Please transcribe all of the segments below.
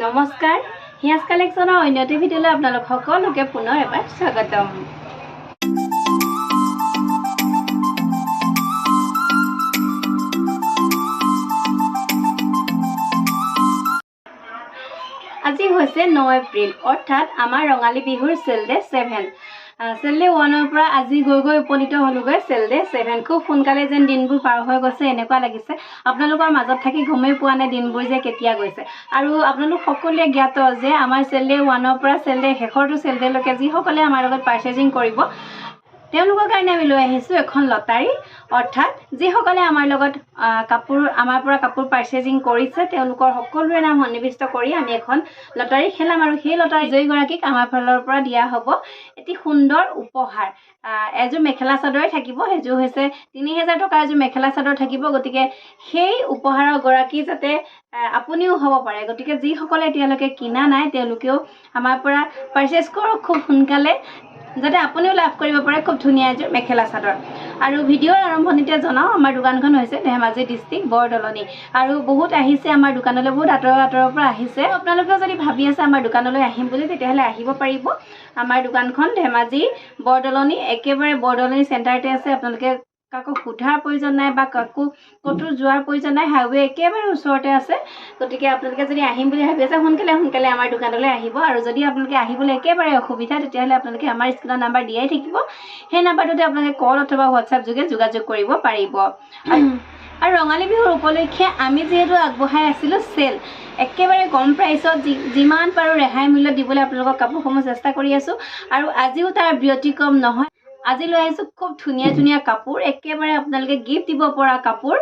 নমস্কাৰ হিয়াজ কালেকশ্যনৰ অন্য এটি ভিডিঅ'লৈ আপোনালোক সকলোকে পুনৰ এবাৰ স্বাগতম। আজি হৈছে 9 এপ্ৰিল অৰ্থাৎ আমাৰ ৰঙালী বিহুৰ চেলডে 7। চেলডে 1ৰ পৰা আজি গৈ উপনীত হ'লোগৈ চেলডে 7। খুব সোনকালে যেন দিনবোৰ পাৰ হৈ গৈছে এনেকুৱা লাগিছে। আপোনালোকৰ মাজত থাকি গমেই পোৱা নাই দিনবোৰ যে কেতিয়া গৈছে। আৰু আপোনালোক সকলোৱে জ্ঞাত যে আমাৰ চেলডে 1ৰ পৰা চেলডে শেষৰটো চেলডেলৈকে যিসকলে আমাৰ লগত পাৰ্চেজিং কৰিব তেওঁলোকৰ কাৰণে আমি লৈ আহিছোঁ এখন লটাৰী। অৰ্থাৎ যিসকলে আমাৰ লগত আমাৰ পৰা কাপোৰ পাৰ্চেজিং কৰিছে তেওঁলোকৰ সকলোৰে নাম সন্নিৱিষ্ট কৰি আমি এখন লটাৰী খেলাম আৰু সেই লটাৰী জয়ীগৰাকীক আমাৰ ফালৰ পৰা দিয়া হ'ব এটি সুন্দৰ উপহাৰ। এযোৰ মেখেলা চাদৰে থাকিব। সেইযোৰ হৈছে 3000 টকাৰ এযোৰ মেখেলা চাদৰ থাকিব। গতিকে সেই উপহাৰৰ গৰাকী যাতে আপুনিও হ'ব পাৰে। গতিকে যিসকলে এতিয়ালৈকে কিনা নাই তেওঁলোকেও আমাৰ পৰা পাৰ্চেজ কৰক খুব সোনকালে, যাতে আপুনিও লাভ কৰিব পাৰে খুব ধুনীয়া এযোৰ মেখেলা চাদৰ। আৰু ভিডিঅ'ৰ আৰম্ভণিতে জনাওঁ আমাৰ দোকানখন হৈছে ধেমাজি ডিষ্ট্ৰিক্ট বৰদলনি। আৰু বহুত আহিছে আমাৰ দোকানলৈ, বহুত আঁতৰৰ পৰা আহিছে। আপোনালোকেও যদি ভাবি আছে আমাৰ দোকানলৈ আহিম বুলি তেতিয়াহ'লে আহিব পাৰিব। আমাৰ দোকানখন ধেমাজি বৰদলনি, একেবাৰে বৰদলনি চেণ্টাৰতে আছে। আপোনালোকে কাকো সোধাৰ প্ৰয়োজন নাই বা কাকো ক'তো যোৱাৰ প্ৰয়োজন নাই, হাইৱে একেবাৰে ওচৰতে আছে। গতিকে আপোনালোকে যদি আহিম বুলি ভাবি আছে সোনকালে আমাৰ দোকানলৈ আহিব। আৰু যদি আপোনালোকে আহিবলৈ একেবাৰে অসুবিধা তেতিয়াহ'লে আপোনালোকে আমাৰ স্ক্ৰীনৰ নাম্বাৰ দিয়াই থাকিব। সেই নাম্বাৰটোতে আপোনালোকে কল অথবা হোৱাটছআপ যোগে যোগাযোগ কৰিব পাৰিব। আৰু ৰঙালী বিহুৰ উপলক্ষে আমি যিহেতু আগবঢ়াই আছিলোঁ চেল, একেবাৰে কম প্ৰাইচত যিমান পাৰোঁ ৰেহাই মূল্যত দিবলৈ আপোনালোকক কাপোৰসমূহ চেষ্টা কৰি আছোঁ। আৰু আজিও তাৰ ব্যতিক্ৰম নহয়। আজি লৈ আহিছোঁ খুব ধুনীয়া কাপোৰ, একেবাৰে আপোনালোকে গিফ্ট দিব পৰা কাপোৰ।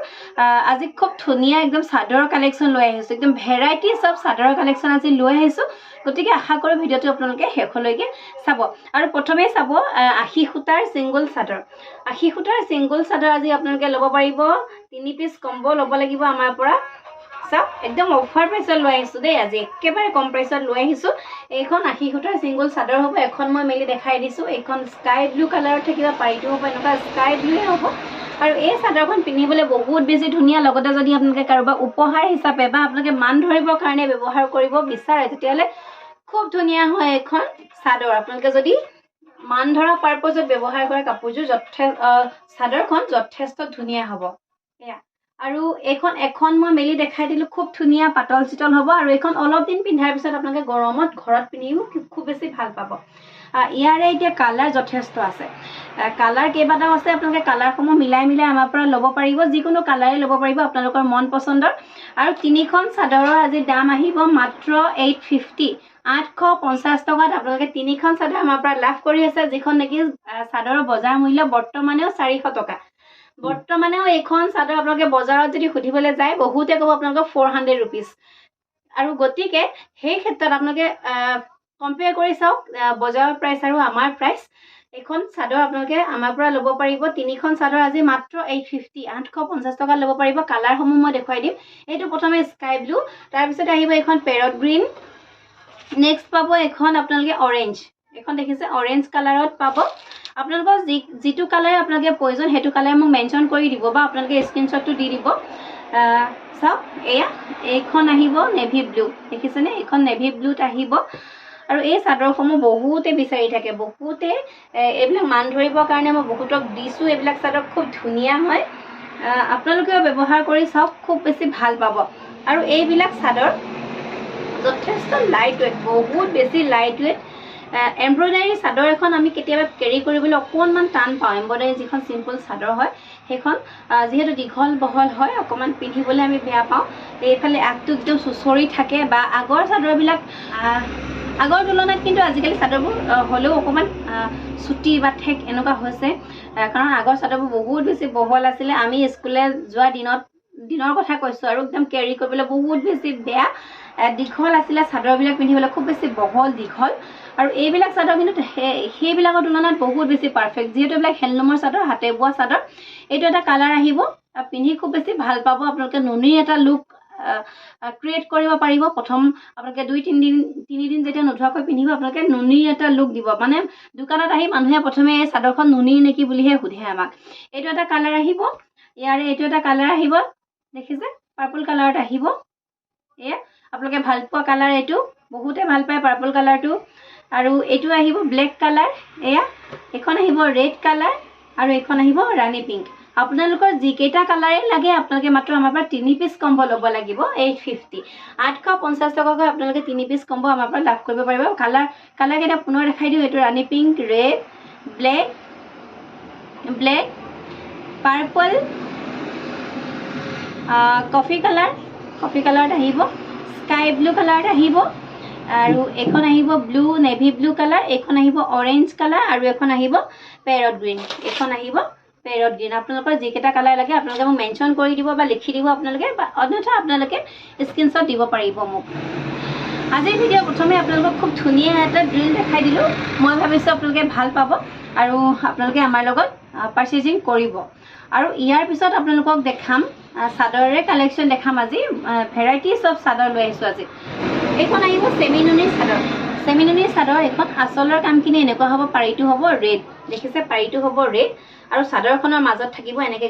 আজি খুব ধুনীয়া একদম চাদৰৰ কালেকশ্যন লৈ আহিছোঁ, একদম ভেৰাইটিজ অফ চাদৰৰ কালেকশ্যন আজি লৈ আহিছোঁ। গতিকে আশা কৰোঁ ভিডিঅ'টো আপোনালোকে শেষলৈকে চাব। আৰু প্ৰথমেই চাব 80 সূতাৰ ছিংগল চাদৰ। 80 সূতাৰ ছিংগল চাদৰ আজি আপোনালোকে ল'ব পাৰিব। 3 পিচ কম্ব' ল'ব লাগিব আমাৰ পৰা। চাওক একদম অফাৰ প্ৰাইচত লৈ আহিছোঁ দেই, আজি একেবাৰে কম প্ৰাইচত লৈ আহিছোঁ। এইখন 80 সূতাৰ ছিংগল চাদৰ হ'ব। এখন মই মেলি দেখাই দিছোঁ। এইখন স্কাই ব্লু কালাৰত থাকিব, পাৰিটো হ'ব এনেকুৱা স্কাই ব্লুৱে হ'ব। আৰু এই চাদৰখন পিন্ধিবলৈ বহুত বেছি ধুনীয়া। লগতে যদি আপোনালোকে কাৰোবাক উপহাৰ হিচাপে বা আপোনালোকে মান ধৰিবৰ কাৰণে ব্যৱহাৰ কৰিব বিচাৰে তেতিয়াহ'লে খুব ধুনীয়া হয় এইখন চাদৰ। আপোনালোকে যদি মান ধৰা পাৰ্পজত ব্যৱহাৰ কৰে কাপোৰযোৰ চাদৰখন যথেষ্ট ধুনীয়া হ'ব। এয়া আৰু এখন মই মেলি দেখাই দিলোঁ, খুব ধুনীয়া পাতল চিতল হ'ব। আৰু এইখন অলপ দিন পিন্ধাৰ পিছত আপোনালোকে গৰমত ঘৰত পিন্ধিও খুব বেছি ভাল পাব। ইয়াৰে এতিয়া কালাৰ যথেষ্ট আছে, কালাৰ কেইবাটাও আছে। আপোনালোকে কালাৰসমূহ মিলাই আমাৰ পৰা ল'ব পাৰিব, যিকোনো কালাৰে ল'ব পাৰিব আপোনালোকৰ মন পচন্দৰ। আৰু 3খন চাদৰৰ আজি দাম আহিব মাত্ৰ 850, 850 টকাত আপোনালোকে 3খন চাদৰ আমাৰ পৰা লাভ কৰি আছে, যিখন নেকি চাদৰৰ বজাৰ মূল্য বৰ্তমানেও 400 টকা। বৰ্তমানেও এইখন চাদৰ আপোনালোকে বজাৰত যদি সুধিবলৈ যায় বহুতে ক'ব আপোনালোকক 400 ৰুপিজ। আৰু গতিকে সেই ক্ষেত্ৰত আপোনালোকে কম্পেয়াৰ কৰি চাওক বজাৰৰ প্ৰাইচ আৰু আমাৰ প্ৰাইচ। এইখন চাদৰ আপোনালোকে আমাৰ পৰা ল'ব পাৰিব। 3খন চাদৰ আজি মাত্ৰ 850, 850 টকাত ল'ব পাৰিব। কালাৰসমূহ মই দেখুৱাই দিম। এইটো প্ৰথমে স্কাই ব্লু, তাৰপিছত আহিব এইখন পেৰট গ্ৰীণ, নেক্সট পাব এখন আপোনালোকে অৰেঞ্জ। এখন দেখিছে অৰেঞ্জ কালাৰত পাব। আপোনালোকৰ যিটো কালাৰ আপোনালোকে প্ৰয়োজন সেইটো কালাৰ মোক মেনশ্যন কৰি দিব বা আপোনালোকে স্ক্ৰীনশ্বটটো দি দিব। চাওক এইখন আহিব নেভি ব্লু, দেখিছেনে? এইখন নেভি ব্লুত আহিব। আৰু এই চাদৰসমূহ বহুতে বিচাৰি থাকে, বহুতে এইবিলাক মান ধৰিবৰ কাৰণে মই বহুতক দিছোঁ। এইবিলাক চাদৰ খুব ধুনীয়া হয়, আপোনালোকেও ব্যৱহাৰ কৰি চাওক, খুব বেছি ভাল পাব। আৰু এইবিলাক চাদৰ যথেষ্ট লাইট ৱেইট, বহুত বেছি লাইট ৱেইট। এমব্ৰইডাৰী চাদৰ এখন আমি কেতিয়াবা কেৰি কৰিবলৈ অকণমান টান পাওঁ। এমব্ৰইডাৰী যিখন চিম্পল চাদৰ হয় সেইখন যিহেতু দীঘল বহল হয় অকণমান পিন্ধিবলৈ আমি বেয়া পাওঁ। এইফালে আগটো একদম চুচৰি থাকে বা আগৰ চাদৰবিলাক আগৰ তুলনাত কিন্তু আজিকালি চাদৰবোৰ হ'লেও অকণমান চুটি বা ঠেক এনেকুৱা হৈছে। কাৰণ আগৰ চাদৰবোৰ বহুত বেছি বহল আছিলে। আমি স্কুললৈ যোৱা দিনৰ কথা কৈছোঁ আৰু একদম কেৰি কৰিবলৈ বহুত বেছি বেয়া দীঘল আছিলে চাদৰবিলাক, পিন্ধিবলৈ খুব বেছি বহল দীঘল। আৰু এইবিলাক চাদৰ কিন্তু সেইবিলাকৰ তুলনাত বহুত বেছি পাৰফেক্ট, যিহেতু এইবিলাক হেণ্ডলুমৰ চাদৰ, হাতে বোৱা চাদৰ। এইটো এটা কালাৰ আহিব, পিন্ধি খুব বেছি ভাল পাব। আপোনালোকে নুনিৰ এটা লুক ক্ৰিয়েট কৰিব পাৰিব। প্ৰথম আপোনালোকে 2-3 দিন যেতিয়া নোধোৱাকৈ পিন্ধিব আপোনালোকে নুনিৰ এটা লুক দিব। মানে দোকানত আহি মানুহে প্ৰথমে এই চাদৰখন নুনিৰ নেকি বুলিহে সোধে আমাক। এইটো এটা কালাৰ আহিব। ইয়াৰে এইটো এটা কালাৰ আহিব, দেখিছে পাৰ্পল কালাৰত আহিব। এয়া আপোনালোকে ভাল পোৱা কালাৰ এইটো বহুতে ভাল পায় পাৰ্পল কালাৰটো আৰু এইটো আহিব ব্লেক কালাৰ এয়া এখন আহিব ৰেড কালাৰ আৰু এখন আহিব ৰাণী পিংক আপোনালোকৰ যিকেইটা কালাৰে লাগে আপোনালোকে মাত্ৰ আমাৰ পৰা 3 পিচ কম্বো ল'ব লাগিব 850 850 টকাকৈ আপোনালোকে 3 পিচ কম্বো আমাৰ পৰা লাভ কৰিব পাৰিব কালাৰ কেইটা পুনৰ দেখাই দিওঁ এইটো ৰাণী pink red black purple coffee কালাৰত আহিব স্কাই ব্লু কালাৰত আহিব আৰু এখন আহিব ব্লু নেভি ব্লু কালাৰ এখন আহিব অৰেঞ্জ কালাৰ আৰু এখন আহিব পেৰট গ্ৰীণ আপোনালোকৰ যিকেইটা কালাৰ লাগে আপোনালোকে মোক মেনশ্যন কৰি দিব বা লিখি দিব আপোনালোকে বা অন্যথা আপোনালোকে স্ক্ৰীনশ্বট দিব পাৰিব মোক আজিৰ ভিডিঅ' প্ৰথমে আপোনালোকক খুব ধুনীয়া এটা ড্ৰিল দেখাই দিলোঁ মই ভাবিছোঁ আপোনালোকে ভাল পাব আৰু আপোনালোকে আমাৰ লগত পাৰ্চেজিং কৰিব আৰু ইয়াৰ পিছত আপোনালোকক দেখাম চাদৰৰে কালেকশ্যন দেখাম আজি ভেৰাইটিজ অফ চাদৰ লৈ আহিছোঁ আজি এইখন আহিব চেমিনুনিৰ চাদৰ এখন আঁচলৰ কামখিনি এনেকুৱা হ'ব পাৰিটো হ'ব ৰেড দেখিছে পাৰিটো হ'ব ৰেড আৰু চাদৰখনৰ মাজত থাকিব এনেকৈ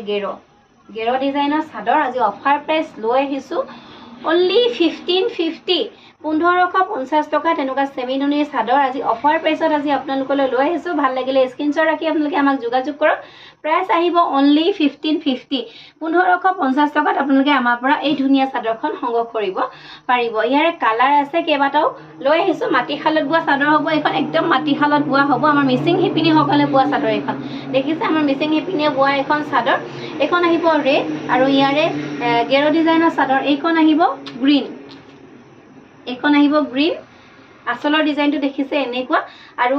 গেৰ ডিজাইনৰ চাদৰ আজি অফাৰ প্ৰাইচ লৈ আহিছোঁ অনলি 1550 1550 টকা তেনেকুৱা চেমিনুনিৰ চাদৰ আজি অফাৰ প্ৰাইচত আজি আপোনালোকলৈ লৈ আহিছোঁ ভাল লাগিলে স্ক্ৰীনশ্বট ৰাখি আপোনালোকে আমাক যোগাযোগ কৰক প্ৰাইচ আহিব অনলি 1550 1550 টকাত আপোনালোকে আমাৰ পৰা এই ধুনীয়া চাদৰখন সংগ্ৰহ কৰিব পাৰিব ইয়াৰে কালাৰ আছে কেইবাটাও লৈ আহিছোঁ মাটিশালত বোৱা চাদৰ হ'ব এইখন একদম মাটিশালত বোৱা হ'ব আমাৰ মিচিং শিপিনীসকলে বোৱা চাদৰ এইখন দেখিছে আমাৰ মিচিং শিপিনীয়ে বোৱা এখন চাদৰ এইখন আহিব ৰেড আৰু ইয়াৰে গেৰ ডিজাইনৰ চাদৰ এইখন আহিব গ্ৰীণ আঁচলৰ ডিজাইনটো দেখিছে এনেকুৱা আৰু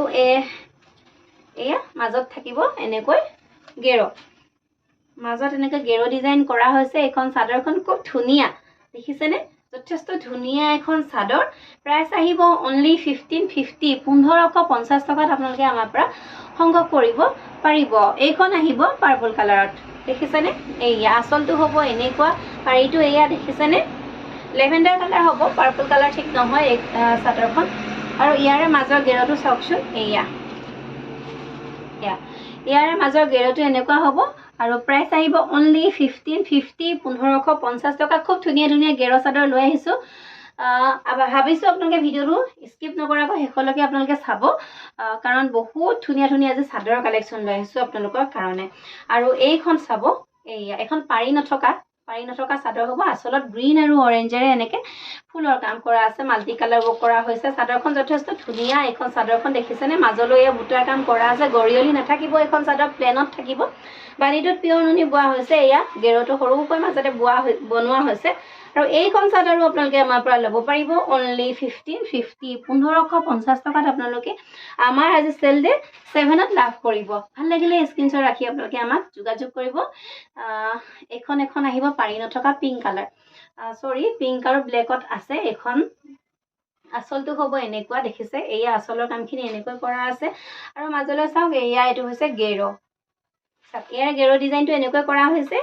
এয়া মাজত থাকিব এনেকৈ মাজত এনেকৈ গেৰ ডিজাইন কৰা হৈছে এইখন চাদৰখন খুব ধুনীয়া দেখিছেনে যথেষ্ট ধুনীয়া এখন চাদৰ প্ৰাইচ আহিব অনলি 1550 1550 টকাত আপোনালোকে আমাৰ পৰা সংগ্ৰহ কৰিব পাৰিব এইখন আহিব পাৰ্পল কালাৰত দেখিছেনে এয়া আঁচলটো হ'ব এনেকুৱা পাৰিটো এয়া দেখিছেনে লেভেণ্ডাৰ কালাৰ হ'ব পাৰ্পল কালাৰ ঠিক নহয় এই চাদৰখন আৰু ইয়াৰে মাজৰ গেৰটো চাওকচোন ইয়াৰে মাজৰ গেৰটো এনেকুৱা হ'ব আৰু প্ৰাইচ আহিব অনলি 1550 1550 টকা খুব ধুনীয়া গেৰ চাদৰ লৈ আহিছোঁ ভাবিছোঁ আপোনালোকে ভিডিঅ'টো স্কিপ নকৰাকৈ শেষলৈকে আপোনালোকে চাব কাৰণ বহুত ধুনীয়া আজি চাদৰৰ কালেকশ্যন লৈ আহিছোঁ আপোনালোকৰ কাৰণে আৰু এইখন চাব এখন পাৰি নথকা চাদৰ হ'ব আচলত গ্ৰীণ আৰু অৰেঞ্জেৰে এনেকৈ ফুলৰ কাম কৰা আছে মাল্টি কালাৰ ৱৰ্ক কৰা হৈছে চাদৰখন যথেষ্ট ধুনীয়া এইখন চাদৰখন দেখিছেনে মাজলৈ বুটাৰ কাম কৰা আছে গৰিয়লি নাথাকিব এইখন চাদৰ প্লেনত থাকিব বাণীটোত পিয়ৰ নুনি বোৱা হৈছে এয়া গেৰটো সৰুকৈ মাজতে বনোৱা হৈছে আৰু এইখন চাদৰো আপোনালোকে আমাৰ পৰা ল'ব পাৰিব অনলি 1550 1550 টকাত আপোনালোকে আমাৰ আজি চেল ডে 7ত লাভ কৰিব ভাল লাগিলে স্ক্ৰীনশ্বট ৰাখি আপোনালোকে আমাক যোগাযোগ কৰিব এখন আহিব পাৰি নথকা পিংক কালাৰ পিংক আৰু ব্লেকত আছে এখন আঁচলটো হ'ব এনেকুৱা দেখিছে এয়া আঁচলৰ কামখিনি এনেকৈ কৰা আছে আৰু মাজলৈ চাওক এইটো হৈছে ইয়াৰ গেৰ ডিজাইনটো এনেকৈ কৰা হৈছে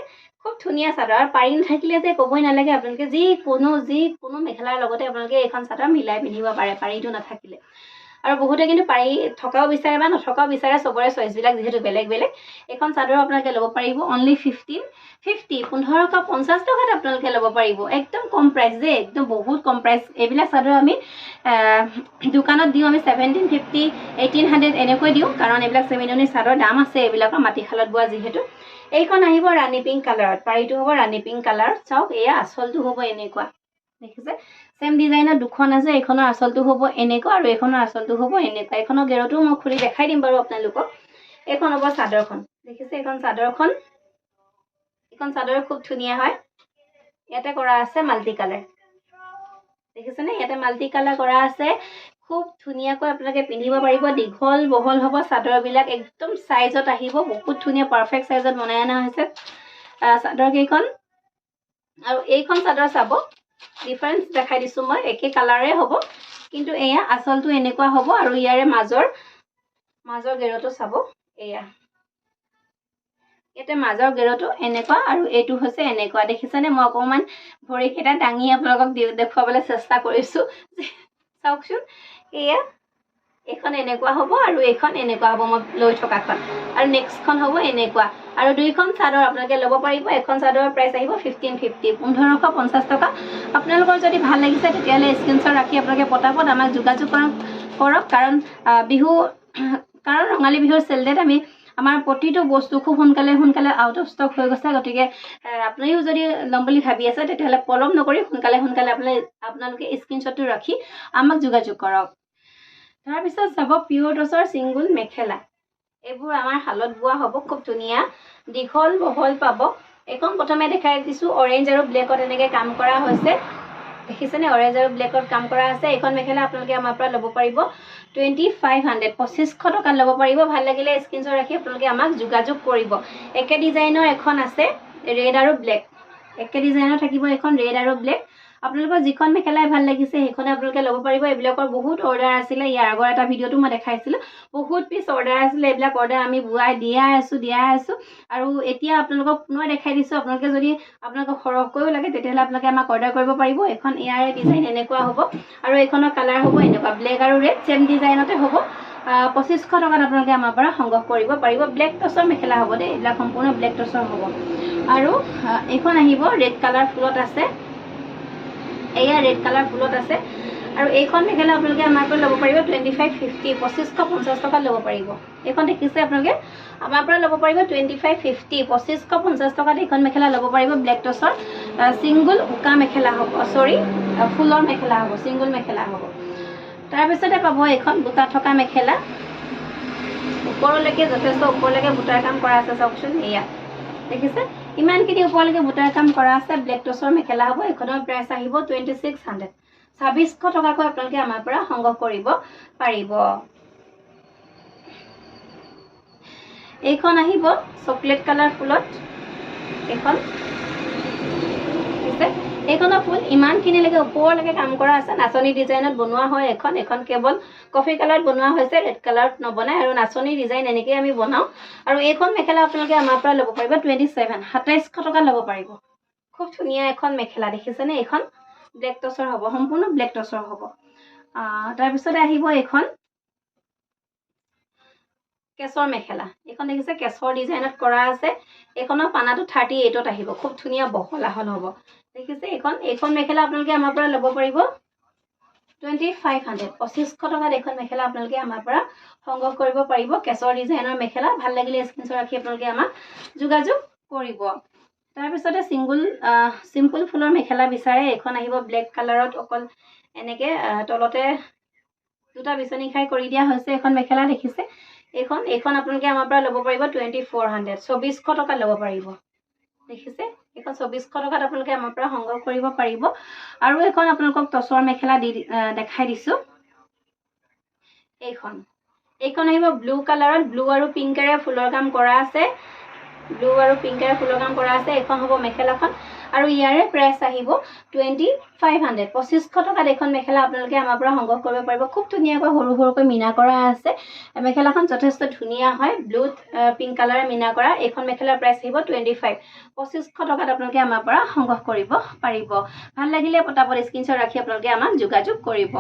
খুব ধুনীয়া চাদৰ আৰু পাৰি নাথাকিলে যে ক'বই নালাগে আপোনালোকে যিকোনো মেখেলাৰ লগতে আপোনালোকে এইখন চাদৰ মিলাই পিন্ধিব পাৰে পাৰিটো নাথাকিলে আৰু বহুতে কিন্তু পাৰি থকাও বিচাৰে বা নথকাও বিচাৰে চবৰে চইচবিলাক যিহেতু বেলেগ এইখন চাদৰ আপোনালোকে ল'ব পাৰিব অনলি 1550 1550 টকাত আপোনালোকে ল'ব পাৰিব একদম কম প্ৰাইচ যে একদম বহুত কম প্ৰাইচ এইবিলাক চাদৰ আমি দোকানত দিওঁ আমি 1750 1800 এনেকৈ দিওঁ কাৰণ এইবিলাক চেমিনুনিৰ চাদৰ দাম আছে এইবিলাকৰ মাটিশালত বোৱা যিহেতু এইখন আহিব ৰাণী পিংক কালাৰত পাৰিটো হ'ব ৰাণী পিংক কালাৰত চাওক এয়া আঁচলটো হ'ব এনেকুৱা দেখিছে সেম ডিজাইনৰ দুখন আছে এইখনৰ আঁচলটো হ'ব এনেকুৱা আৰু এইখনৰ আঁচলটো হ'ব এনেকুৱা এইখনৰ গেৰটো মই খুলি দেখাই দিম বাৰু আপোনালোকক এইখন হ'ব চাদৰখন দেখিছে এইখন চাদৰ খুব ধুনীয়া হয় ইয়াতে কৰা আছে মাল্টি কালাৰ দেখিছেনে ইয়াতে মাল্টি কালাৰ কৰা আছে খুব ধুনীয়াকৈ আপোনালোকে পিন্ধিব পাৰিব দীঘল বহল হ'ব চাদৰবিলাক একদম সাইজত আহিব বহুত ধুনীয়া পাৰফেক্ট সাইজত বনাই অনা হৈছে চাদৰ কেইখন আৰু এইখন চাদৰ চাব ডিফাৰেন্স দেখাই দিছোঁ মই একে কালাৰে হ'ব কিন্তু এয়া আঁচলটো এনেকুৱা হ'ব আৰু ইয়াৰে মাজৰ গেৰটো চাব ইয়াতে মাজৰ গেৰটো এনেকুৱা আৰু এইটো হৈছে এনেকুৱা দেখিছেনে মই অকণমান ভৰিকেইটা দাঙি আপোনালোকক দেখুৱাবলৈ চেষ্টা কৰিছোঁ চাওকচোন এখন এনেকুৱা হ'ব আৰু এইখন এনেকুৱা হ'ব মই লৈ থকাখন আৰু নেক্সটখন হ'ব এনেকুৱা আৰু দুইখন চাদৰ আপোনালোকে ল'ব পাৰিব এখন চাদৰৰ প্ৰাইচ আহিব 1550 1550 টকা আপোনালোকৰ যদি ভাল লাগিছে তেতিয়াহ'লে স্ক্ৰীনশ্বট ৰাখি আপোনালোকে পটাপট আমাক যোগাযোগ কৰক কাৰণ ৰঙালী বিহুৰ চেল ডেট আমি আমাৰ প্ৰতিটো বস্তু খুব সোনকালে আউট অফ ষ্টক হৈ গৈছে গতিকে আপুনিও যদি ল'ম বুলি ভাবি আছে তেতিয়াহ'লে পলম নকৰি সোনকালে আপোনালোকে স্ক্ৰীনশ্বটটো ৰাখি আমাক যোগাযোগ কৰক তাৰপিছত চাব পিয়ৰ টচৰ ছিংগুল মেখেলা এইবোৰ আমাৰ হালত বোৱা হ'ব খুব ধুনীয়া দীঘল বহল পাব এখন প্ৰথমে দেখাই দিছোঁ অৰেঞ্জ আৰু ব্লেকত এনেকৈ কাম কৰা হৈছে দেখিছেনে অৰেঞ্জ আৰু ব্লেকত কাম কৰা আছে এইখন মেখেলা আপোনালোকে আমাৰ পৰা ল'ব পাৰিব 2500 2500 টকাত ল'ব পাৰিব ভাল লাগিলে স্ক্ৰীনশ্বট ৰাখি আপোনালোকে আমাক যোগাযোগ কৰিব একে ডিজাইনৰ এখন আছে ৰেড আৰু ব্লেক একে ডিজাইনৰ থাকিব এখন ৰেড আৰু ব্লেক আপোনালোকৰ যিখন মেখেলাই ভাল লাগিছে সেইখনে আপোনালোকে ল'ব পাৰিব এইবিলাকৰ বহুত অৰ্ডাৰ আছিলে ইয়াৰ আগৰ এটা ভিডিঅ'টো মই দেখাইছিলোঁ বহুত পিছ অৰ্ডাৰ আছিলে এইবিলাক অৰ্ডাৰ আমি বুৱাই দিয়াই আছোঁ আৰু এতিয়া আপোনালোকক পুনৰ দেখাই দিছোঁ আপোনালোকে যদি আপোনালোকক সৰহকৈও লাগে তেতিয়াহ'লে আপোনালোকে আমাক অৰ্ডাৰ কৰিব পাৰিব এখন ইয়াৰ ডিজাইন এনেকুৱা হ'ব আৰু এইখনৰ কালাৰ হ'ব এনেকুৱা ব্লেক আৰু ৰেড চেম ডিজাইনতে হ'ব 2500 টকাত আপোনালোকে আমাৰ পৰা সংগ্ৰহ কৰিব পাৰিব ব্লেক টচৰ মেখেলা হ'ব দেই এইবিলাক সম্পূৰ্ণ ব্লেক টচৰ হ'ব আৰু এইখন আহিব ৰেড কালাৰ ফুলত আছে এয়া ৰেড কালাৰ ফুলত আছে আৰু এইখন মেখেলা আপোনালোকে আমাৰ পৰা ল'ব পাৰিব 2550 2550 টকাত ল'ব পাৰিব এইখন দেখিছে আপোনালোকে আমাৰ পৰা ল'ব পাৰিব 2550 2550 টকাত এইখন মেখেলা ল'ব পাৰিব ব্লেক টচৰ ছিংগুল উকা মেখেলা হ'ব ফুলৰ মেখেলা হ'ব ছিংগুল মেখেলা হ'ব তাৰপিছতে পাব এইখন বুটা থকা মেখেলা ওপৰলৈকে যথেষ্ট ওপৰলৈকে বুটাৰ কাম কৰা আছে চাওকচোন এয়া দেখিছে ইমানখিনি ওপৰলৈকে বুটাৰ কাম কৰা আছে ব্লেক টচৰ মেখেলা হ'ব এইখনৰ প্ৰাইচ আহিব 2600 2600 টকাকৈ আপোনালোকে আমাৰ পৰা সংগ্ৰহ কৰিব পাৰিব এইখন আহিব চকলেট কালাৰ ফুলত এইখনৰ ফুল ইমানখিনিলৈকে ওপৰলৈকে কাম কৰা আছে নাচনী ডিজাইনত বনোৱা হয় এখন কেৱল কফি কালাৰত বনোৱা হৈছে ৰেড কালাৰত নবনায় আৰু নাচনী ডিজাইন এনেকৈ আমি বনাওঁ আৰু এইখন মেখেলা আপোনালোকে আমাৰ পৰা ল'ব পাৰিব 2700 টকাত ল'ব পাৰিব খুব ধুনীয়া এখন মেখেলা দেখিছেনে এইখন ব্লেক টচৰ হ'ব সম্পূৰ্ণ ব্লেক টচৰ হ'ব তাৰপিছতে আহিব এইখন কেশৰ মেখেলা এইখন দেখিছে কেশৰ ডিজাইনত কৰা আছে এইখনৰ পানাটো 38ত আহিব খুব ধুনীয়া বহল আহল হ'ব দেখিছে এইখন মেখেলা আপোনালোকে আমাৰ পৰা ল'ব পাৰিব 2500 2500 টকাত এইখন মেখেলা আপোনালোকে আমাৰ পৰা সংগ্ৰহ কৰিব পাৰিব কেশৰ ডিজাইনৰ মেখেলা ভাল লাগিলে স্ক্ৰীনশ্বট ৰাখি আপোনালোকে আমাক যোগাযোগ কৰিব তাৰপিছতে চিম্পল ফুলৰ মেখেলা বিচাৰে এইখন আহিব ব্লেক কালাৰত অকল এনেকৈ তলতে দুটা বিচনী খাই কৰি দিয়া হৈছে এইখন মেখেলা দেখিছে এইখন আপোনালোকে আমাৰ পৰা ল'ব পাৰিব 2400 2400 টকাত ল'ব পাৰিব দেখিছে এইখন 2400 টকাত আপোনালোকে আমাৰ পৰা সংগ্ৰহ কৰিব পাৰিব আৰু এইখন আপোনালোকক টচৰ মেখেলা দেখাই দিছোঁ এইখন আহিব ব্লু কালাৰত ব্লু আৰু পিংকেৰে ফুলৰ কাম কৰা আছে এইখন হ'ব মেখেলাখন আৰু ইয়াৰে প্ৰাইচ আহিব 2500 2500 টকাত এইখন মেখেলা আপোনালোকে আমাৰ পৰা সংগ্ৰহ কৰিব পাৰিব খুব ধুনীয়াকৈ সৰুকৈ মিনা কৰা আছে মেখেলাখন যথেষ্ট ধুনীয়া হয় ব্লুত পিংক কালাৰে মিনা কৰা এইখন মেখেলাৰ প্ৰাইচ আহিব 2500 টকাত আপোনালোকে আমাৰ পৰা সংগ্ৰহ কৰিব পাৰিব ভাল লাগিলে পটাপট স্ক্ৰীনশ্বট ৰাখি আপোনালোকে আমাক যোগাযোগ কৰিব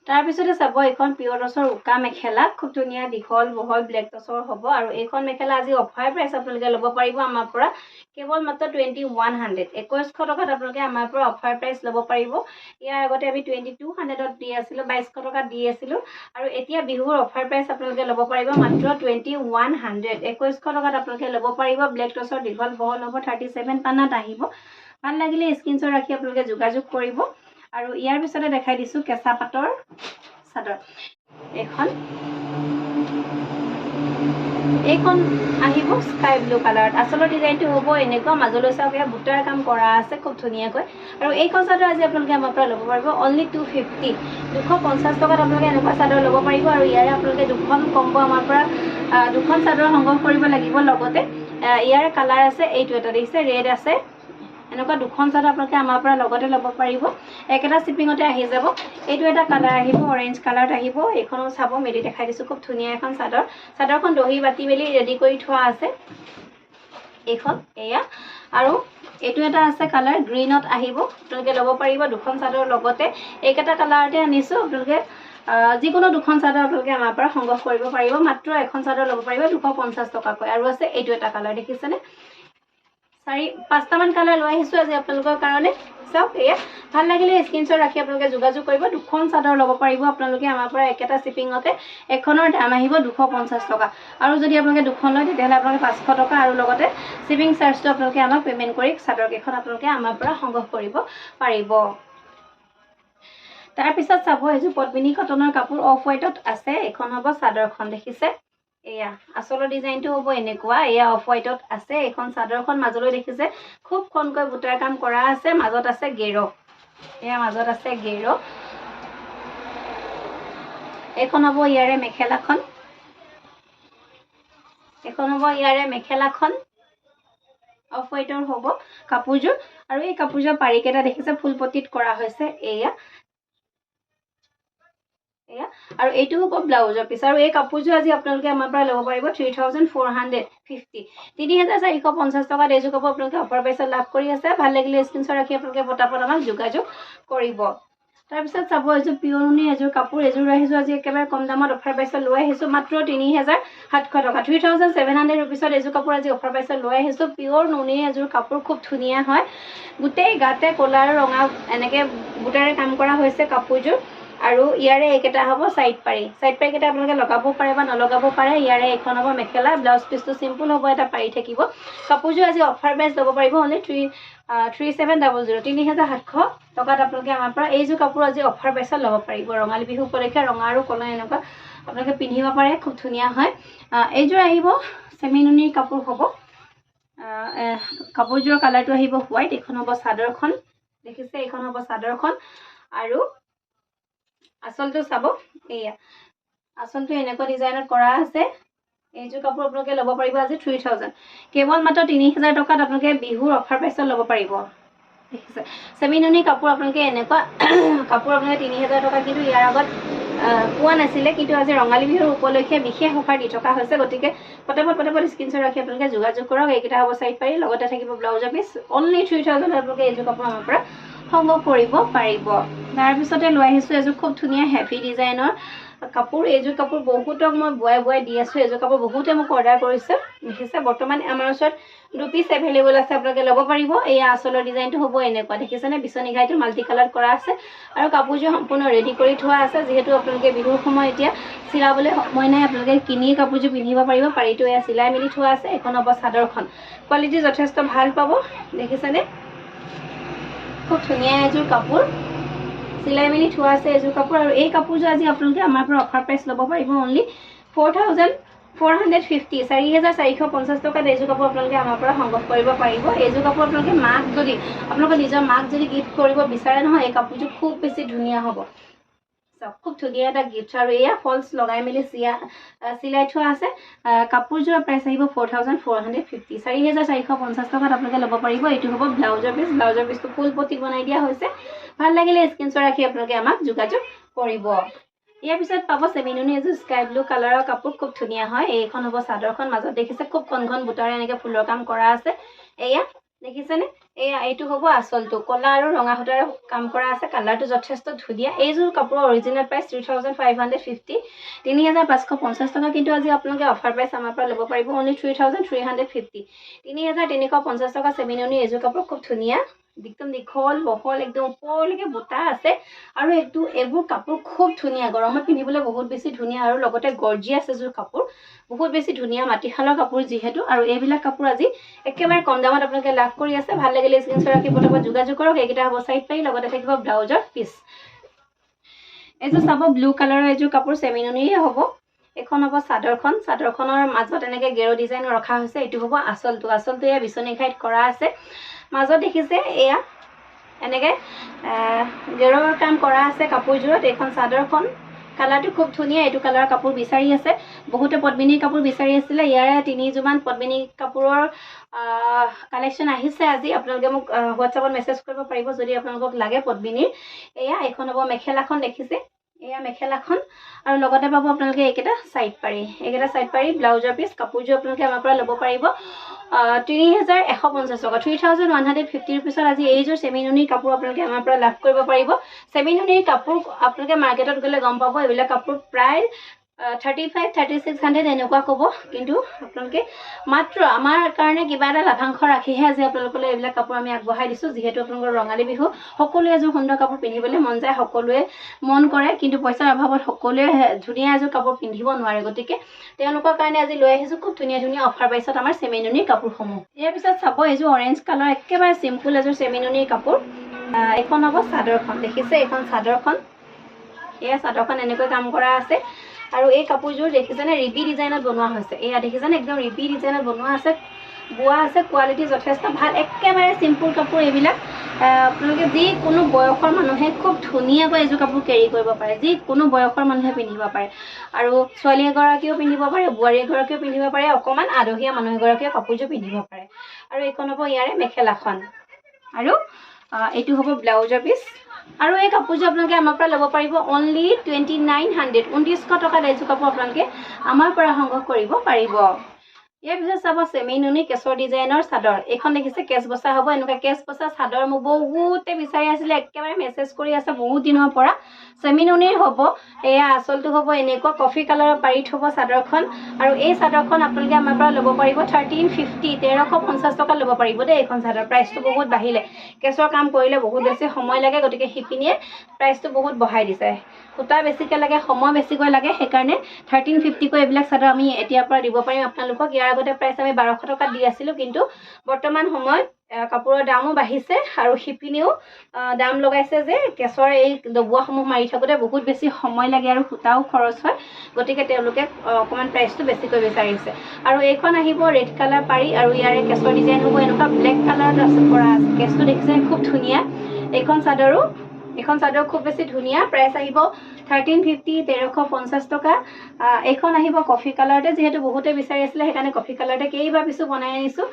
তাৰপিছতে চাব এইখন পিয়ৰ টচৰ উকা মেখেলা খুব ধুনীয়া দীঘল বহল ব্লেক টচৰ হ'ব আৰু এইখন মেখেলা আজি অফাৰ প্ৰাইচ আপোনালোকে ল'ব পাৰিব আমাৰ পৰা কেৱল মাত্ৰ 2100 2100 টকাত আপোনালোকে আমাৰ পৰা অফাৰ প্ৰাইচ ল'ব পাৰিব ইয়াৰ আগতে আমি 2200ত দি আছিলোঁ 2200 টকাত দি আছিলোঁ আৰু এতিয়া বিহুৰ অফাৰ প্ৰাইচ আপোনালোকে ল'ব পাৰিব মাত্ৰ 2100 2100 টকাত আপোনালোকে ল'ব পাৰিব ব্লেক টচৰ দীঘল বহল হ'ব 37 পানাত আহিব ভাল লাগিলে স্ক্ৰীনশ্বট ৰাখি আপোনালোকে যোগাযোগ কৰিব আৰু ইয়াৰ পিছতে দেখাই দিছোঁ কেঁচা পাটৰ চাদৰ এইখন আহিব স্কাই ব্লু কালাৰত আচলৰ ডিজাইনটো হ'ব এনেকুৱা মাজলৈ চাওক এয়া বুটাৰ কাম কৰা আছে খুব ধুনীয়াকৈ আৰু এইখন চাদৰ আজি আপোনালোকে আমাৰ পৰা ল'ব পাৰিব অনলি 250 250 টকাত আপোনালোকে এনেকুৱা চাদৰ ল'ব পাৰিব আৰু ইয়াৰে আপোনালোকে দুখন কম্বো আমাৰ পৰা দুখন চাদৰ সংগ্ৰহ কৰিব লাগিব লগতে ইয়াৰে কালাৰ আছে এইটো এটা দেখিছে ৰেড আছে এনেকুৱা দুখন চাদৰ আপোনালোকে আমাৰ পৰা লগতে ল'ব পাৰিব একেটা শ্বিপিঙতে আহি যাব এইটো এটা কালাৰ আহিব অৰেঞ্জ কালাৰত আহিব এইখনো চাব মেলি দেখাই দিছোঁ খুব ধুনীয়া এখন চাদৰখন দহি বাতি মেলি ৰেডি কৰি থোৱা আছে এইখন এয়া আৰু এইটো এটা আছে কালাৰ গ্ৰীনত আহিব আপোনালোকে ল'ব পাৰিব দুখন চাদৰ লগতে এইকেইটা কালাৰতে আনিছো আপোনালোকে যিকোনো দুখন চাদৰ আপোনালোকে আমাৰ পৰা সংগ্ৰহ কৰিব পাৰিব মাত্ৰ এখন চাদৰ ল'ব পাৰিব 250 টকাকৈ আৰু আছে এইটো এটা কালাৰ দেখিছেনে 4-5টামান কালাৰ লৈ আহিছো আজি আপোনালোকৰ কাৰণে চাওক এয়া ভাল লাগিলে স্ক্ৰীনশ্বট ৰাখি আপোনালোকে যোগাযোগ কৰিব দুখন চাদৰ ল'ব পাৰিব আপোনালোকে আমাৰ পৰা একেটা শিপিঙতে এখনৰ দাম আহিব 250 টকা আৰু যদি আপোনালোকে দুখন লয় তেতিয়াহ'লে আপোনালোকে 500 টকা আৰু লগতে শিপিং চাৰ্জটো আপোনালোকে আমাক পেমেন্ট কৰি চাদৰ কেইখন আপোনালোকে আমাৰ পৰা সংগ্ৰহ কৰিব পাৰিব তাৰ পিছত চাব এইটো পদ্মিনী কটনৰ কাপোৰ অফ হোৱাইটত আছে এখন হ'ব চাদৰখন দেখিছে এয়া আসলৰ ডিজাইনটো হ'ব এনেকুৱা এয়া অফ হোৱাইটত আছে এখন চাদৰখন মাজলৈ দেখিছে খুব কনকৈ বুটাৰ কাম কৰা আছে মাজত আছে গেৰো এয়া মাজত আছে গেৰো এখন হ'ব ইয়াৰে মেখেলাখন অফ হোৱাইটৰ হ'ব কাপোৰযোৰ আৰু এই কাপোৰযোৰ পাৰিকেটা দেখিছে ফুলপটিত কৰা হৈছে এয়া আৰু এইটো হ'ব ব্লাউজৰ পিছ আৰু এই কাপোৰযোৰ আজি আপোনালোকে আমাৰ পৰা ল'ব পাৰিব 3450 3450 টকাত এইযোৰ কাপোৰ আপোনালোকে অফাৰ প্ৰাইচত লাভ কৰি আছে ভাল লাগিলে স্ক্ৰীনশ্বট ৰাখি আপোনালোকে পটাপট আমাক যোগাযোগ কৰিব তাৰ পিছত চাব এইযোৰ পিয়ৰনি এযোৰ কাপোৰ এযোৰ আহিছো আজি একেবাৰে কম দামত অফাৰ প্ৰাইচত লৈ আহিছো মাত্ৰ 3700 টকা 3700 ৰুপিছত এইযোৰ কাপোৰ আজি অফাৰ প্ৰাইচত লৈ আহিছো পিয়ৰ নুনি এযোৰ কাপোৰ খুব ধুনীয়া হয় গোটেই গাতে ক'লা আৰু ৰঙা এনেকে বুটাৰে কাম কৰা হৈছে কাপোৰযোৰ আৰু ইয়াৰে এইকেইটা হ'ব সাইড পাৰি কেইটা আপোনালোকে লগাব পাৰে বা নলগাব পাৰে ইয়াৰে এখন হ'ব মেখেলা ব্লাউজ পিছটো সিম্পল হ'ব এটা পাৰি থাকিব কাপোৰযোৰ আজি অফাৰ প্ৰাইচ ল'ব পাৰিব অনলি 3700 3700 টকাত আপোনালোকে আমাৰ পৰা এইযোৰ কাপোৰ আজি অফাৰ প্ৰাইচত ল'ব পাৰিব ৰঙালী বিহু উপলক্ষে ৰঙা আৰু ক'লা এনেকুৱা আপোনালোকে পিন্ধিব পাৰে খুব ধুনীয়া হয় এইযোৰ আহিব চেমিনুনিৰ কাপোৰ হ'ব কাপোৰযোৰৰ কালাৰটো আহিব হোৱাইট এখন হ'ব চাদৰখন দেখিছে এইখন হ'ব চাদৰখন আৰু আসলটো চাব এয়া আসলটো এনেকুৱা ডিজাইনত কৰা আছে এইযোৰ কাপোৰ আপোনালোকে ল'ব পাৰিব আজি 3000 কেৱল মাত্ৰ 3000 টকাত আপোনালোকে বিহুৰ অফাৰ প্ৰাইচত ল'ব পাৰিব দেখিছে চেমিনুনি কাপোৰ আপোনালোকে এনেকুৱা কাপোৰ আপোনালোকে 3000 টকা কিন্তু ইয়াৰ আগত পোৱা নাছিলে কিন্তু আজি ৰঙালী বিহুৰ উপলক্ষে বিশেষ অফাৰ দি থকা হৈছে গতিকে পটাপট স্ক্ৰীনশ্বট ৰাখি আপোনালোকে যোগাযোগ কৰক এইকেইটা হ'ব সাইড পাৰি লগতে থাকিব ব্লাউজৰ পিছ অনলি 3000 আপোনালোকে এইযোৰ কাপোৰ আমাৰ পৰা সংগ্ৰহ কৰিব পাৰিব তাৰ পিছতে লৈ আহিছো এযোৰ খুব ধুনীয়া হেভি ডিজাইনৰ কাপোৰ এইযোৰ কাপোৰ বহুতক মই বুৱাই দি আছো এইযোৰ কাপোৰ বহুতে মোক অৰ্ডাৰ কৰিছে দেখিছে বৰ্তমান আমাৰ ওচৰত 2 পিস এভেইলেবল আছে আপোনালোকে ল'ব পাৰিব এই আসলৰ ডিজাইনটো হ'ব এনেকুৱা দেখিছেনে বিচনী ঘাইটো মাল্টি কালাৰ কৰা আছে আৰু কাপোৰযোৰ সম্পূৰ্ণ ৰেডি কৰি থোৱা আছে যেহেতু আপোনালোকে বিহুৰ সময় এতিয়া চিলাবলৈ সময় নাই আপোনালোকে কিনি কাপোৰযোৰ পিন্ধিব পাৰিব পাৰিটো এয়া চিলাই মিলি থোৱা আছে এখন হ'ব চাদৰখন কোৱালিটি যথেষ্ট ভাল পাব দেখিছেনে খুব ধুনীয়া এযোৰ কাপোৰ চিলাই মিলি থোৱা আছে এযোৰ কাপোৰ আৰু এই কাপোৰযোৰ আজি আপোনালোকে আমাৰ পৰা অফাৰ প্ৰাইচ ল'ব পাৰিব অনলি 4450 4450 টকাত এইযোৰ কাপোৰ আপোনালোকে আমাৰ পৰা সংগ্ৰহ কৰিব পাৰিব এইযোৰ কাপোৰ আপোনালোকে মাক যদি আপোনালোকৰ নিজৰ মাক যদি গিফ্ট কৰিব বিচাৰে নহয় এই কাপোৰযোৰ খুব বেছি ধুনীয়া হ'ব খুব ধুনীয়া এটা গিফ্ট আৰু এয়া ফলছ লগাই মেলি চিলাই থোৱা আছে কাপোৰযোৰৰ প্ৰাইচ আহিব 4450 4450 টকাত আপোনালোকে ল'ব পাৰিব এইটো হ'ব ব্লাউজৰ পিছটো ফুল পটি বনাই দিয়া হৈছে ভাল লাগিলে স্ক্ৰীনশ্বট ৰাখি আপোনালোকে আমাক যোগাযোগ কৰিব ইয়াৰ পিছত পাব চেমিনুনি এযোৰ স্কাই ব্লু কালাৰৰ কাপোৰ খুব ধুনীয়া হয় এইখন হ'ব চাদৰখন মাজত দেখিছে খুব কণ বুটাৰে এনেকে ফুলৰ কাম কৰা আছে এয়া দেখিছেনে এয়া এইটো হ'ব আসলটো ক'লা আৰু ৰঙা সূতাৰে কাম কৰা আছে কালাৰটো যথেষ্ট ধুনীয়া এইযোৰ কাপোৰৰ অৰিজিনেল প্ৰাইচ 3550 3550 টকা কিন্তু আজি আপোনালোকে অফাৰ প্ৰাইচ আমাৰ পৰা ল'ব পাৰিব অনলি 3350 3350 টকা চেমিনুনি এইযোৰ কাপোৰ খুব ধুনীয়া একদম দীঘল বহল একদম ওপৰলৈকে বুটা আছে আৰু এইবোৰ কাপোৰ খুব ধুনীয়া গৰমত পিন্ধিবলৈ বহুত বেছি ধুনীয়া আৰু লগতে গৰ্জিয়াছ এযোৰ কাপোৰ বহুত বেছি ধুনীয়া মাটিশালৰ কাপোৰ যিহেতু আৰু এইবিলাক কাপোৰ আজি একেবাৰে কম দামত আপোনালোকে লাভ কৰি আছে ভাল লাগিলে স্ক্ৰীনশ্বট ৰাখি পটাপট যোগাযোগ কৰক এইকেইটা হ'ব সাইড পাৰি লগতে থাকিব ব্লাউজৰ পিছ এইযোৰ চাব ব্লু কালাৰৰ এযোৰ কাপোৰ চেমিনুনিৰে হ'ব এখন হ'ব চাদৰখনৰ মাজত এনেকে গেৰো ডিজাইন ৰখা হৈছে এইটো হ'ব আসলটো এয়া বিচনী ঘাইত কৰা আছে মাজত দেখিছে এয়া এনেকে গেৰৰ কাম কৰা আছে কাপোৰযোৰত এইখন চাদৰখন কালাৰটো খুব ধুনীয়া এইটো কালাৰৰ কাপোৰ বিচাৰি আছে বহুতে পদ্মিনীৰ কাপোৰ বিচাৰি আছিলে ইয়াৰে 3যোৰমান পদ্মিনী কাপোৰৰ কালেকশ্যন আহিছে আজি আপোনালোকে মোক হোৱাটছআপত মেছেজ কৰিব পাৰিব যদি আপোনালোকক লাগে পদ্মিনীৰ এয়া এখন হ'ব মেখেলাখন দেখিছে এয়া মেখেলাখন আৰু লগতে পাব আপোনালোকে এইকেইটা সাইড পাৰি ব্লাউজৰ পিচ কাপোৰযোৰ আপোনালোকে আমাৰ পৰা ল'ব পাৰিব 3150 টকা 3150 ৰুপিছত আজি এইযোৰ চেমিনুনিৰ কাপোৰ আপোনালোকে আমাৰ পৰা লাভ কৰিব পাৰিব চেমিনুনিৰ কাপোৰ আপোনালোকে মাৰ্কেটত গ'লে গম পাব এইবিলাক কাপোৰ প্ৰায় 35-3600 এনেকুৱা ক'ব কিন্তু আপোনালোকে মাত্ৰ আমাৰ কাৰণে কিবা এটা লাভাংশ ৰাখিহে আজি আপোনালোকলৈ এইবিলাক কাপোৰ আমি আগবঢ়াই দিছোঁ যিহেতু আপোনালোকৰ ৰঙালী বিহু সকলোৱে এযোৰ সুন্দৰ কাপোৰ পিন্ধিবলৈ মন যায় সকলোৱে মন কৰে কিন্তু পইচাৰ অভাৱত সকলোৱে ধুনীয়া এযোৰ কাপোৰ পিন্ধিব নোৱাৰে গতিকে তেওঁলোকৰ কাৰণে আজি লৈ আহিছোঁ খুব ধুনীয়া ধুনীয়া অফাৰ পাইছত আমাৰ চেমিনুনিৰ কাপোৰসমূহ ইয়াৰ পিছত চাব এইযোৰ অৰেঞ্জ কালাৰ একেবাৰে চিম্পুল এযোৰ চেমিনুনিৰ কাপোৰ এইখন হ'ব চাদৰখন দেখিছে এইখন চাদৰখন এয়া চাদৰখন এনেকৈ কাম কৰা আছে আৰু এই কাপোৰযোৰ দেখিছেনে ৰিবি ডিজাইনত বনোৱা হৈছে এয়া দেখিছেনে একদম ৰিবি ডিজাইনত বনোৱা আছে বোৱা আছে কোৱালিটি যথেষ্ট ভাল একেবাৰে চিম্পুল কাপোৰ এইবিলাক আপোনালোকে যিকোনো বয়সৰ মানুহে খুব ধুনীয়াকৈ এযোৰ কাপোৰ কেৰি কৰিব পাৰে যিকোনো বয়সৰ মানুহে পিন্ধিব পাৰে আৰু ছোৱালী এগৰাকীও পিন্ধিব পাৰে বোৱাৰী এগৰাকীও পিন্ধিব পাৰে অকণমান আদহীয়া মানুহ এগৰাকীয়ে কাপোৰযোৰ পিন্ধিব পাৰে আৰু এইখন হ'ব ইয়াৰে মেখেলাখন আৰু এইটো হ'ব ব্লাউজৰ পিচ আৰু এই কাপোৰযোৰ আপোনালোকে আমাৰ পৰা ল'ব পাৰিব অনলি 2900 টকাত এইযোৰ কাপোৰ আপোনালোকে আমাৰ পৰা সংগ্ৰহ কৰিব পাৰিব ইয়াৰ পিছত চাব চেমিনুনি কেছৰ ডিজাইনৰ চাদৰ এইখন দেখিছে কেছ বচা হ'ব এনেকুৱা কেছ বচা চাদৰ মোক বহুতে বিচাৰি আছিলে একেবাৰে মেছেজ কৰি আছে বহুত দিনৰ পৰা চেমিনুনিৰ হ'ব এয়া আচলটো হ'ব এনেকুৱা কফি কালাৰৰ পাৰিত হ'ব চাদৰখন আৰু এই চাদৰখন আপোনালোকে আমাৰ পৰা ল'ব পাৰিব 1350 টকাত ল'ব পাৰিব দেই এইখন চাদৰ প্ৰাইচটো বহুত বাঢ়িলে কেছৰ কাম কৰিলে বহুত বেছি সময় লাগে গতিকে শিপিনীয়ে প্ৰাইচটো বহুত বঢ়াই দিছে সূতা বেছিকৈ লাগে সময় বেছিকৈ লাগে সেইকাৰণে 1350 কৈ এইবিলাক চাদৰ আমি এতিয়াৰ পৰা দিব পাৰিম আপোনালোকক ইয়াৰ আগতে প্ৰাইচ আমি 1200 টকাত দি আছিলোঁ কিন্তু বৰ্তমান সময়ত কাপোৰৰ দামো বাঢ়িছে আৰু শিপিনীও দাম লগাইছে যে কেছৰ এই ডবোৱাসমূহ মাৰি থাকোঁতে বহুত বেছি সময় লাগে আৰু সূতাও খৰচ হয় গতিকে তেওঁলোকে অকণমান প্ৰাইচটো বেছিকৈ বিচাৰিছে আৰু এইখন আহিব ৰেড কালাৰ পাৰি আৰু ইয়াৰে কেছৰ ডিজাইন হ'ব এনেকুৱা ব্লেক কালাৰত কৰা আছে কেছটো দেখিছে খুব ধুনীয়া এইখন চাদৰ খুব বেছি ধুনীয়া প্ৰাইচ আহিব 1350 টকা এইখন আহিব কফি কালাৰতে যিহেতু বহুতে বিচাৰি আছিলে সেইকাৰণে কফি কালাৰতে কেইবাৰ পিছো বনাই আনিছোঁ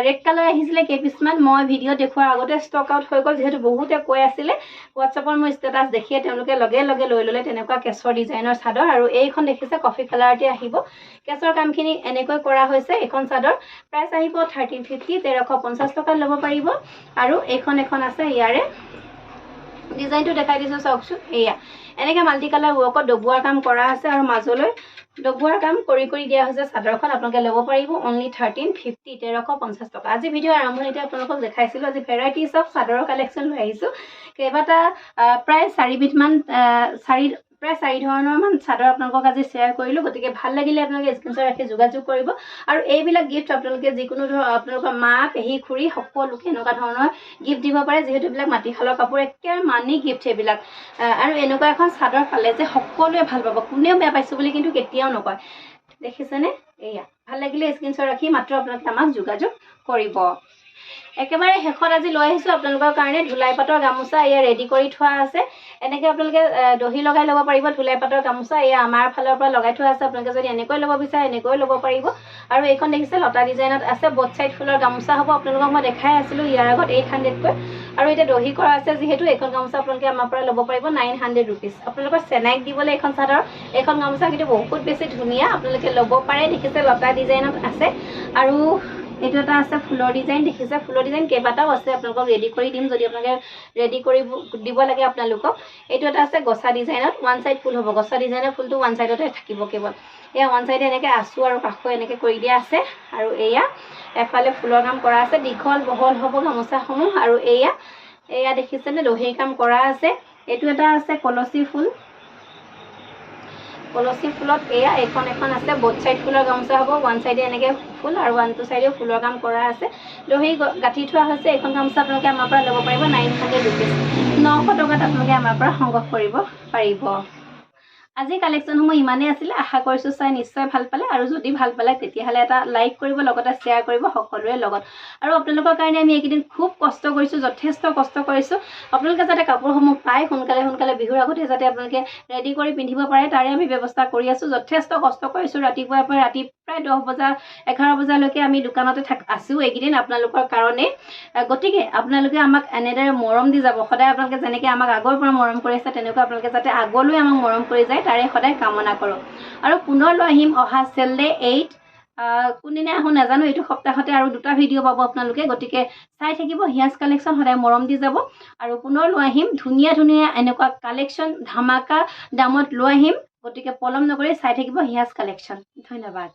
ৰেড কালাৰ আহিছিলে কেইপিছমান মই ভিডিঅ' দেখুৱাৰ আগতে ষ্টক আউট হৈ গ'ল যিহেতু বহুতে কৈ আছিলে হোৱাটছআপৰ মোৰ ষ্টেটাছ দেখিয়ে তেওঁলোকে লগে লগে লৈ ল'লে তেনেকুৱা কেছৰ ডিজাইনৰ চাদৰ আৰু এইখন দেখিছে কফি কালাৰতে আহিব কেছৰ কামখিনি এনেকৈ কৰা হৈছে এইখন চাদৰ প্ৰাইচ আহিব 1350 টকাত ল'ব পাৰিব আৰু এখন আছে ইয়াৰে ডিজাইনটো দেখাই দিছোঁ চাওকচোন এয়া এনেকৈ মাল্টি কালাৰ ৱৰ্কত ডবোৱাৰ কাম কৰা আছে আৰু মাজলৈ ডবোৱাৰ কাম কৰি দিয়া হৈছে চাদৰখন আপোনালোকে ল'ব পাৰিব অনলি 1350 টকা আজি ভিডিঅ' আৰম্ভণিতে আপোনালোকক দেখাইছিলোঁ আজি ভেৰাইটিজ অফ চাদৰৰ কালেকশ্যন লৈ আহিছোঁ কেইবাটা প্ৰায় 4 ধৰণৰ মান চাদৰ আপোনালোকক আজি শ্বেয়াৰ কৰিলোঁ গতিকে ভাল লাগিলে আপোনালোকে স্ক্ৰীনশ্বট ৰাখি যোগাযোগ কৰিব আৰু এইবিলাক গিফ্ট আপোনালোকে যিকোনো আপোনালোকৰ মা পেহী খুৰী সকলোকে এনেকুৱা ধৰণৰ গিফ্ট দিব পাৰে যিহেতু এইবিলাক মাটিশালৰ কাপোৰ একেবাৰে মানি গিফ্ট এইবিলাক আৰু এনেকুৱা এখন চাদৰ পালে যে সকলোৱে ভাল পাব কোনেও বেয়া পাইছোঁ বুলি কিন্তু কেতিয়াও নকয় দেখিছেনে এয়া ভাল লাগিলে স্ক্ৰীনশ্বট ৰাখি মাত্ৰ আপোনালোকে আমাক যোগাযোগ কৰিব একেবাৰে শেষত আজি লৈ আহিছোঁ আপোনালোকৰ কাৰণে ধুলাই পাটৰ গামোচা এয়া ৰেডি কৰি থোৱা আছে এনেকৈ আপোনালোকে দহি লগাই ল'ব পাৰিব ধুলাই পাটৰ গামোচা এয়া আমাৰ ফালৰ পৰা লগাই থোৱা আছে আপোনালোকে যদি এনেকৈ ল'ব বিচাৰে এনেকৈ ল'ব পাৰিব আৰু এইখন দেখিছে লতা ডিজাইনত আছে বথ চাইড ফুলৰ গামোচা হ'ব আপোনালোকক মই দেখাই আছিলোঁ ইয়াৰ আগত 800 কৈ আৰু এতিয়া দহি কৰা আছে যিহেতু এইখন গামোচা আপোনালোকে আমাৰ পৰা ল'ব পাৰিব 900 ৰুপিজ আপোনালোকৰ চেনাইক দিবলৈ এইখন চাদৰ এইখন গামোচা কিন্তু বহুত বেছি ধুনীয়া আপোনালোকে ল'ব পাৰে দেখিছে লতা ডিজাইনত আছে আৰু এইটো এটা আছে ফুলৰ ডিজাইন দেখিছে ফুলৰ ডিজাইন কেইবাটাও আছে আপোনালোকক ৰেডি কৰি দিম যদি আপোনালোকে ৰেডি কৰি দিব লাগে আপোনালোকক এইটো এটা আছে গছা ডিজাইনত ওৱান চাইড ফুল হ'ব গছা ডিজাইনৰ ফুলটো ওৱান চাইডতে থাকিব কেৱল এয়া ওৱান চাইডে এনেকৈ আঁচু আৰু কাষো এনেকৈ কৰি দিয়া আছে আৰু এয়া এফালে ফুলৰ কাম কৰা আছে দীঘল বহল হ'ব গামোচাসমূহ আৰু এয়া দেখিছেনে দহিৰ কাম কৰা আছে এইটো এটা আছে কলচী ফুলত এয়া এখন আছে বথ চাইড ফুলৰ গামোচা হ'ব ওৱান চাইডে এনেকৈ ফুল আৰু ওৱান টু চাইডেও ফুলৰ কাম কৰা আছে দহি গাঁঠি থোৱা হৈছে এইখন গামোচা আপোনালোকে আমাৰ পৰা ল'ব পাৰিব 900 ৰুপিজ 900 টকাত আপোনালোকে আমাৰ পৰা সংগ্ৰহ কৰিব পাৰিব আজি কালেকশ্যনসমূহ ইমানেই আছিলে আশা কৰিছোঁ চাই নিশ্চয় ভাল পালে আৰু যদি ভাল পালে তেতিয়াহ'লে এটা লাইক কৰিব লগতে শ্বেয়াৰ কৰিব সকলোৰে লগত আৰু আপোনালোকৰ কাৰণে আমি এইকেইদিন খুব কষ্ট কৰিছোঁ যথেষ্ট কষ্ট কৰিছোঁ আপোনালোকে যাতে কাপোৰসমূহ পায় সোনকালে বিহুৰ আগতে যাতে আপোনালোকে ৰেডি কৰি পিন্ধিব পাৰে তাৰে আমি ব্যৱস্থা কৰি আছোঁ যথেষ্ট কষ্ট কৰিছোঁ ৰাতিপুৱাৰ পৰা ৰাতি প্ৰায় 10 বজা 11 বজালৈকে আমি দোকানতে আছো এইকেইদিন আপোনালোকৰ কাৰণে গতিকে আপোনালোকে আমাক এনেদৰে মৰম দি যাব সদায় আপোনালোকে যেনেকৈ আমাক আগৰ পৰা মৰম কৰি আছে তেনেকৈ আপোনালোকে যাতে আগলৈ আমাক মৰম কৰি যায় তাৰে সদায় কামনা কৰোঁ আৰু পুনৰ লৈ আহিম অহা চেলডে 8 কোনদিনা আহোঁ নাজানো এইটো সপ্তাহতে আৰু 2টা ভিডিঅ' পাব আপোনালোকে গতিকে চাই থাকিব হিয়াজ কালেকশ্যন সদায় মৰম দি যাব আৰু পুনৰ লৈ আহিম ধুনীয়া ধুনীয়া এনেকুৱা কালেকশ্যন ধামাকা দামত লৈ আহিম গতিকে পলম নকৰি চাই থাকিব হিয়াজ কালেকশ্যন ধন্যবাদ